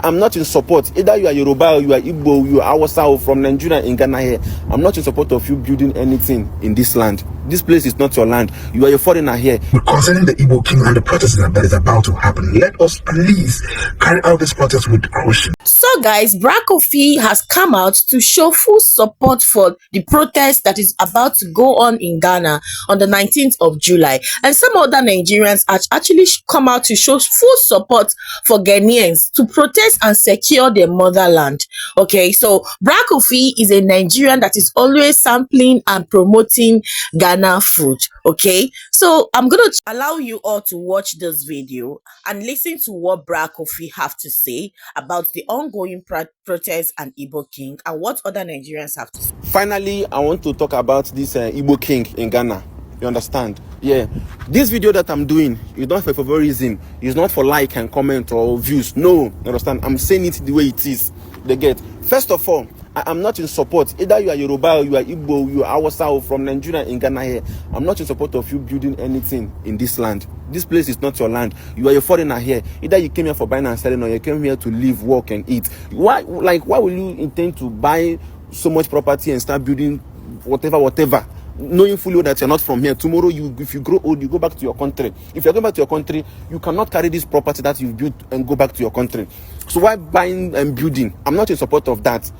I'm not in support. Either you are Yoruba or you are Igbo, you are Hausa or from Nigeria in Ghana here. I'm not in support of you building anything in this land. This place is not your land. You are a foreigner here. Concerning the Igbo king and the protest that is about to happen, let us please carry out this protest with caution. So guys, KOFI has come out to show full support for the protest that is about to go on in Ghana on the 19th of July. And some other Nigerians actually come out to show full support for Ghanaians to protest and secure their motherland. Okay, so KOFI is a Nigerian that is always sampling and promoting Ghana food. Okay, so I'm going to allow you all to watch this video and listen to what KOFI have to say about the ongoing protests and Igbo king and what other Nigerians have to say. Finally, I want to talk about this Igbo king in Ghana. You understand? Yeah. This video that I'm doing is not for favorism. It's not for like and comment or views. No. You understand? I'm saying it the way it is. They get. First of all, I'm not in support. Either you are Yoruba or you are Igbo, you are Hausa or from Nigeria in Ghana here. I'm not in support of you building anything in this land. This place is not your land. You are a foreigner here. Either you came here for buying and selling or you came here to live, work and eat. Why will you intend to buy so much property and start building whatever? Knowing fully that you're not from here. Tomorrow, if you grow old, you go back to your country. If you're going back to your country, you cannot carry this property that you've built and go back to your country. So why buying and building? I'm not in support of that.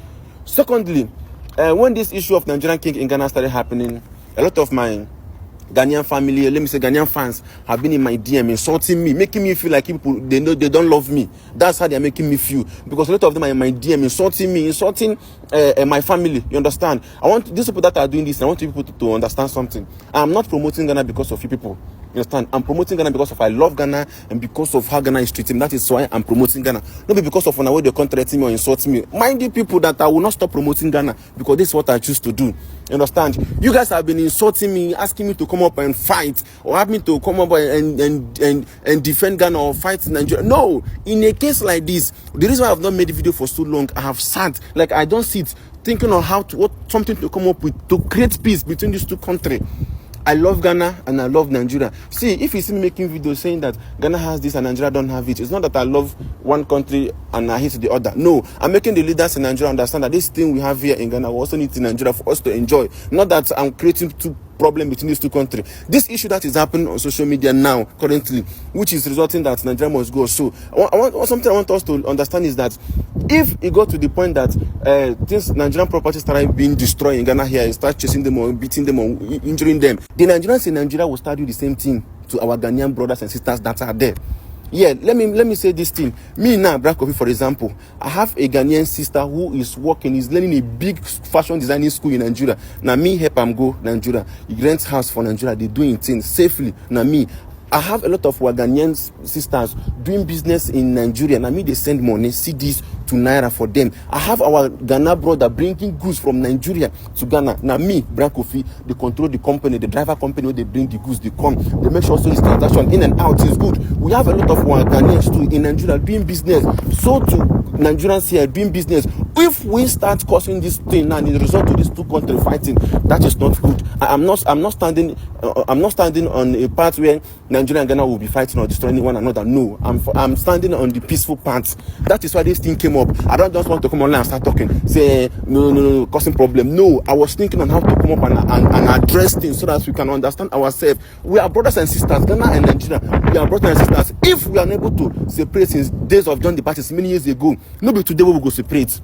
Secondly, when this issue of Nigerian king in Ghana started happening, a lot of my Ghanaian family, let me say Ghanaian fans, have been in my DM insulting me, making me feel like people, they know they don't love me. That's how they're making me feel. Because a lot of them are in my DM insulting me, insulting my family. You understand? I want these people that are doing this, I want people to understand something. I'm not promoting Ghana because of you people. You understand? I'm promoting Ghana because of I love Ghana and because of how Ghana is treating me. That is why I'm promoting Ghana. Not because of when I way they contradict me or insult me. Mind the people that I will not stop promoting Ghana because this is what I choose to do. You understand? You guys have been insulting me, asking me to come up and fight, or have me to come up and defend Ghana or fight Nigeria. No, in a case like this, the reason why I have not made the video for so long, I have sat, like I don't sit thinking on something to come up with to create peace between these two countries. I love Ghana and I love Nigeria. See, if you see me making videos saying that Ghana has this and Nigeria don't have it, it's not that I love one country and I hate the other. No, I'm making the leaders in Nigeria understand that this thing we have here in Ghana, we also need in Nigeria for us to enjoy. Not that I'm creating two problems between these two countries. This issue that is happening on social media now, currently, which is resulting that Nigeria must go. So, something I want us to understand is that if it got to the point that these Nigerian properties start being destroyed in Ghana here, start chasing them or beating them or injuring them, the Nigerians in Nigeria will start doing the same thing to our Ghanaian brothers and sisters that are there. Yeah, let me say this thing. Me now, KOFI, for example, I have a Ghanaian sister who is working, is learning a big fashion designing school in Nigeria. Now me help am go Nigeria. He rents house for Nigeria. They doing things safely. Now me, I have a lot of our Ghanaian sisters doing business in Nigeria. Now me, they send money, CDs to Naira for them. I have our Ghana brother bringing goods from Nigeria to Ghana. Now me, KOFI, they control the company, the driver company where they bring the goods, they come, they make sure so this transaction in and out is good. We have a lot of our Ghanaians too in Nigeria doing business. So to Nigerians here doing business. If we start causing this thing and the result of these two countries fighting, that is not good. I'm not standing on a path where Nigeria and Ghana will be fighting or destroying one another. No, I'm standing on the peaceful path. That is why this thing came up. I don't just want to come online and start talking, say no, causing problem. No, I was thinking on how to come up and address things so that we can understand ourselves. We are brothers and sisters, Ghana and Nigeria. We are brothers and sisters. If we are unable to separate since days of John the Baptist many years ago, nobody today we will go separate.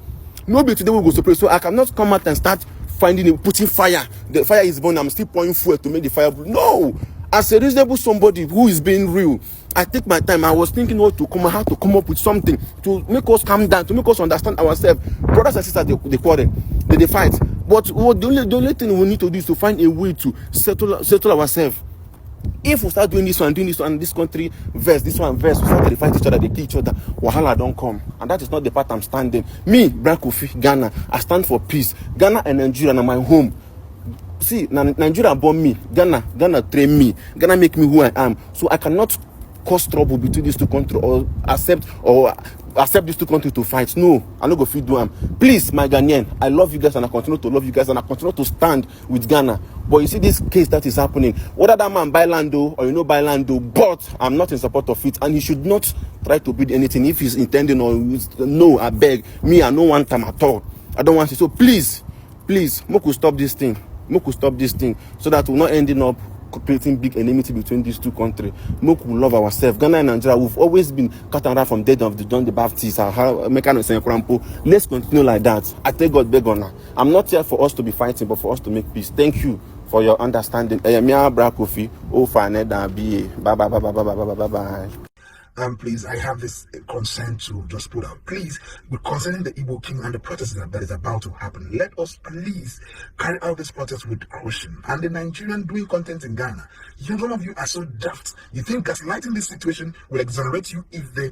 Nobody today will go separate. So I cannot come out and start putting fire. The fire is burning. I'm still pouring fuel to make the fire burn. No. As a reasonable somebody who is being real, I take my time. I was thinking how to come up with something to make us calm down, to make us understand ourselves. Brothers and sisters, they quarrel, they fight. But the only thing we need to do is to find a way to settle ourselves. If we start doing this one, and this country verse, this one verse, we start to fight each other, they kill each other, wahala don't come. And that is not the part I'm standing. Me, KOFI, Ghana, I stand for peace. Ghana and Nigeria are my home. See, Nigeria born me. Ghana train me. Ghana make me who I am. So I cannot cause trouble between these two countries or accept these two countries to fight. No, I no go fit do am. Please, my Ghanaian, I love you guys and I continue to love you guys and I continue to stand with Ghana. But you see this case that is happening, whether that man buy land or you know buy land, but I'm not in support of it, and he should not try to build anything if he's intending or no. I beg, me, I don't want time at all. I don't want it. So please, Moku, stop this thing. Moku, stop this thing so that we're not ending up creating big enmity between these two countries. Moku, love ourselves. Ghana and Nigeria, we've always been cut around from dead of the John the Baptist. Let's continue like that. I tell God, beg on. I'm not here for us to be fighting, but for us to make peace. Thank you for your understanding. KOFI. Bye bye bye bye bye bye bye bye. Please, I have this concern to just put out. Please, concerning the Igbo king and the protest that is about to happen, let us please carry out this protest with caution. And the Nigerian doing content in Ghana, some of you are so daft. You think gaslighting this situation will exonerate you if the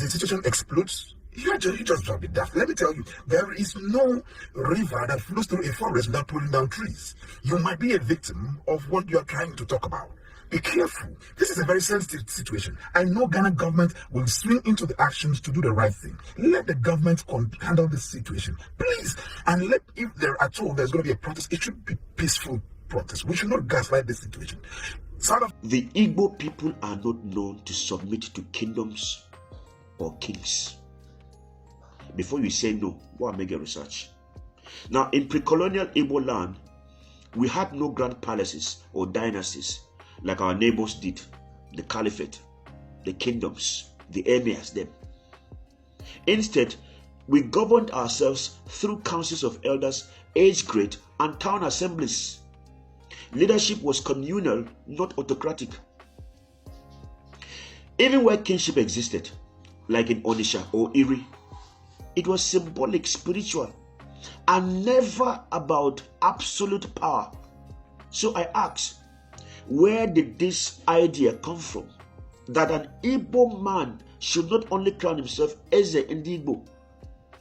situation explodes? You just don't be daft. Let me tell you, there is no river that flows through a forest without pulling down trees. You might be a victim of what you are trying to talk about. Be careful. This is a very sensitive situation. I know Ghana government will swing into the actions to do the right thing. Let the government handle this situation, please. And if there at all there's going to be a protest, it should be peaceful protest. We should not gaslight this situation. The Igbo people are not known to submit to kingdoms or kings. Before you say no, go and make a research. Now, in pre-colonial Igbo land, we had no grand palaces or dynasties like our neighbors did, the caliphate, the kingdoms, the emirs, them. Instead, we governed ourselves through councils of elders, age grade, and town assemblies. Leadership was communal, not autocratic. Even where kingship existed, like in Onisha or Iri, it was symbolic, spiritual, and never about absolute power. So I ask, where did this idea come from? That an Igbo man should not only crown himself Eze in Igbo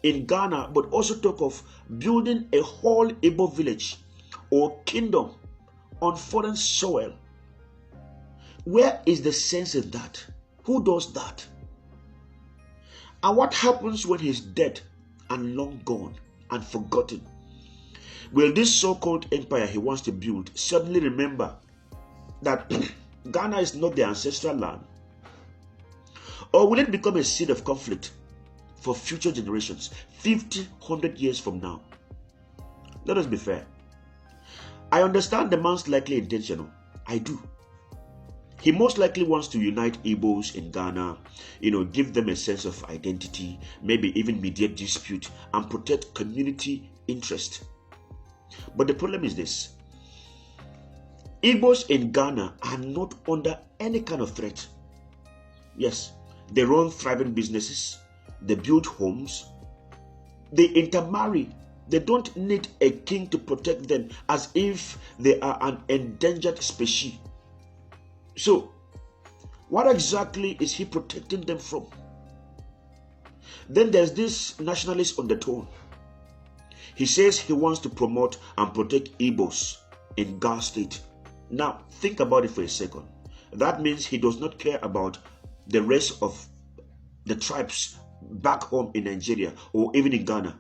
in Ghana, but also talk of building a whole Igbo village or kingdom on foreign soil. Where is the sense in that? Who does that? And what happens when he's dead and long gone and forgotten? Will this so-called empire he wants to build suddenly remember that Ghana is not the ancestral land? Or will it become a seed of conflict for future generations, 50, 100 years from now? Let us be fair. I understand the man's likely intentional. I do. He most likely wants to unite Igbos in Ghana, give them a sense of identity, maybe even mediate dispute and protect community interest. But the problem is this. Igbos in Ghana are not under any kind of threat. Yes, they run thriving businesses, they build homes, they intermarry. They don't need a king to protect them as if they are an endangered species. So, what exactly is he protecting them from? Then there's this nationalist undertone. He says he wants to promote and protect Igbos in Ghana state. Now, think about it for a second. That means he does not care about the rest of the tribes back home in Nigeria or even in Ghana.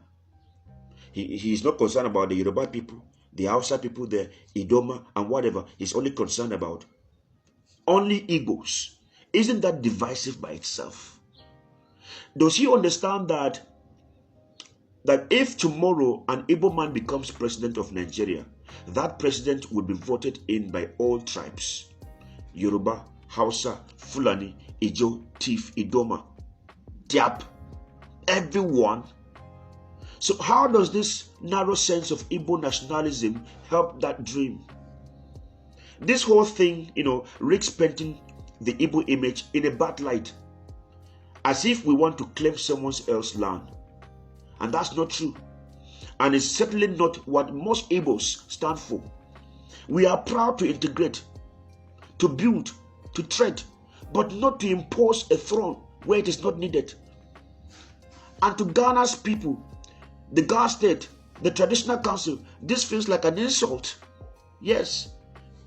He is not concerned about the Yoruba people, the Hausa people, the Idoma, and whatever. He's only concerned about only Igbos. Isn't that divisive by itself? Does he understand that if tomorrow an Igbo man becomes president of Nigeria, that president will be voted in by all tribes? Yoruba, Hausa, Fulani, Ijo, Tif, Idoma, Diap, everyone. So how does this narrow sense of Igbo nationalism help that dream? This whole thing, risks painting the Igbo image in a bad light, as if we want to claim someone else's land. And that's not true. And it's certainly not what most Igbos stand for. We are proud to integrate, to build, to trade, but not to impose a throne where it is not needed. And to Ghana's people, the Ghana state, the traditional council, this feels like an insult. Yes,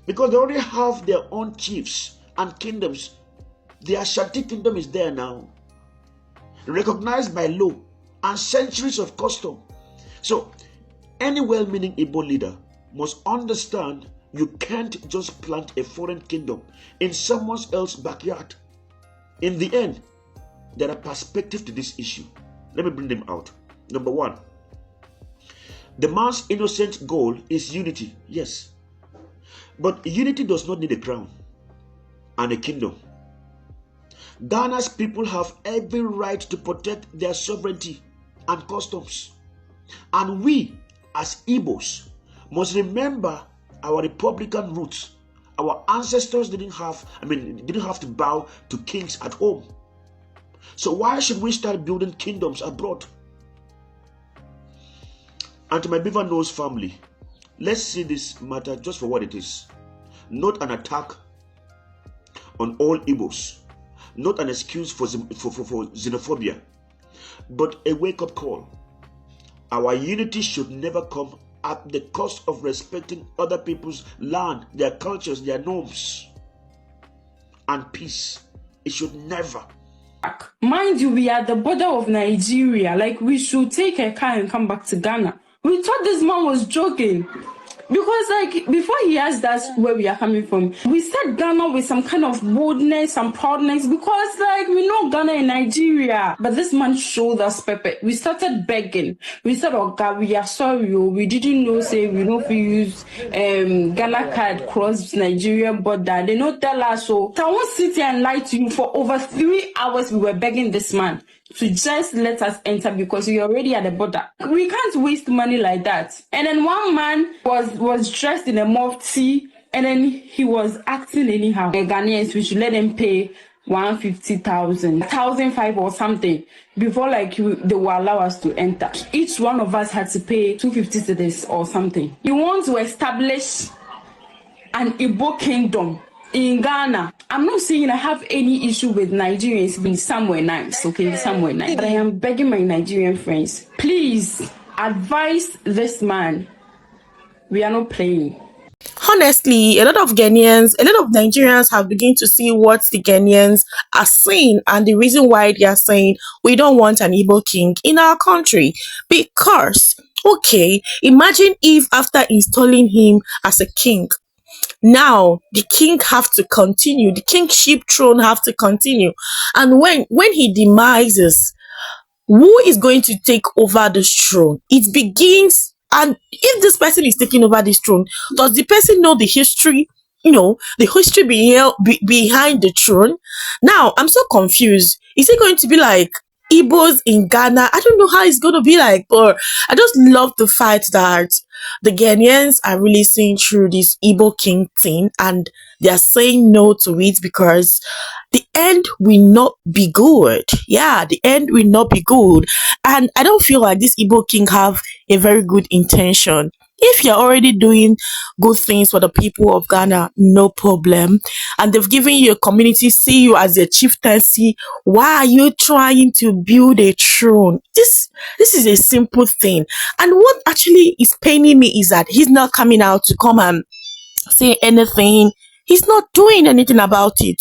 because they already have their own chiefs and kingdoms The Ashanti kingdom is there now, recognized by law and centuries of custom. So, any well-meaning Igbo leader must understand you can't just plant a foreign kingdom in someone else's backyard. In the end, there are perspectives to this issue. Let me bring them out. Number one, the man's innocent goal is unity, yes. But unity does not need a crown and a kingdom. Ghana's people have every right to protect their sovereignty and customs. And we, as Igbos, must remember our republican roots. Our ancestors didn't have to bow to kings at home. So why should we start building kingdoms abroad? And to my Beaver Nose family, let's see this matter just for what it is. Not an attack on all Igbos, not an excuse for xenophobia, but a wake-up call. Our unity should never come at the cost of respecting other people's land, their cultures, their norms, and peace. It should never. Mind you, we are at the border of Nigeria. Like, we should take a car and come back to Ghana. We thought this man was joking. Because, like, before he asked us where we are coming from, we said Ghana with some kind of boldness and proudness because, like, we know Ghana and Nigeria. But this man showed us pepper. We started begging. We said, oh, God, we are sorry. We didn't know, say, we don't use Ghana card cross Nigeria border. They don't tell us so. I won't sit here and lie to you. For over 3 hours, we were begging this man to just let us enter because we're already at the border. We can't waste money like that. And then one man was dressed in a mufti and then he was acting anyhow. The Ghanaians, we should let them pay 150,000, 1,500 or something before they will allow us to enter. Each one of us had to pay 250 cedis or something. You want to establish an Igbo kingdom in Ghana. I'm not saying I have any issue with Nigerians being somewhere nice, okay, somewhere nice. But I am begging my Nigerian friends, please advise this man. We are not playing. Honestly, a lot of Nigerians have begun to see what the Ghanaians are saying and the reason why they are saying we don't want an Igbo king in our country. Because, okay, imagine if after installing him as a king, now the king have to continue, the kingship throne have to continue, and when he demises, who is going to take over the throne? It begins, and if this person is taking over this throne, does the person know the history, the history behind the throne? Now I'm so confused. Is it going to be like Igbos in Ghana? I don't know how it's going to be like, but I just love the fact that the Ghanaians are really seeing through this Igbo king thing and they are saying no to it because the end will not be good. Yeah, the end will not be good. And I don't feel like this Igbo king have a very good intention. If you're already doing good things for the people of Ghana, no problem. And they've given you a community, see you as a chieftaincy. Why are you trying to build a throne? This is a simple thing. And what actually is paining me is that he's not coming out to come and say anything. He's not doing anything about it.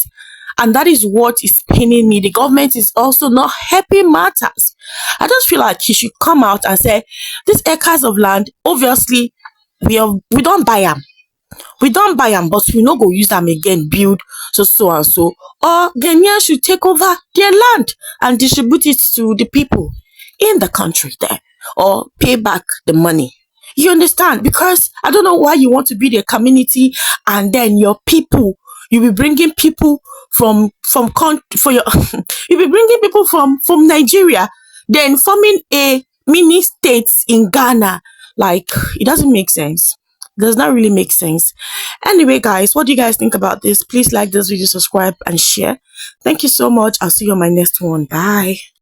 And that is what is paining me. The government is also not helping matters. I just feel like he should come out and say, these acres of land, obviously, we don't buy them. We don't buy them, but we no go use them again, build so and so. Or Ghanaians should take over their land and distribute it to the people in the country there. Or pay back the money. You understand? Because I don't know why you want to build a community and then your people, you'll be bringing people from you'll be bringing people from Nigeria, then forming a mini state in Ghana. Like, it doesn't make sense. It does not really make sense. Anyway, guys, what do you guys think about this? Please like this video, subscribe, and share. Thank you so much. I'll see you on my next one. Bye.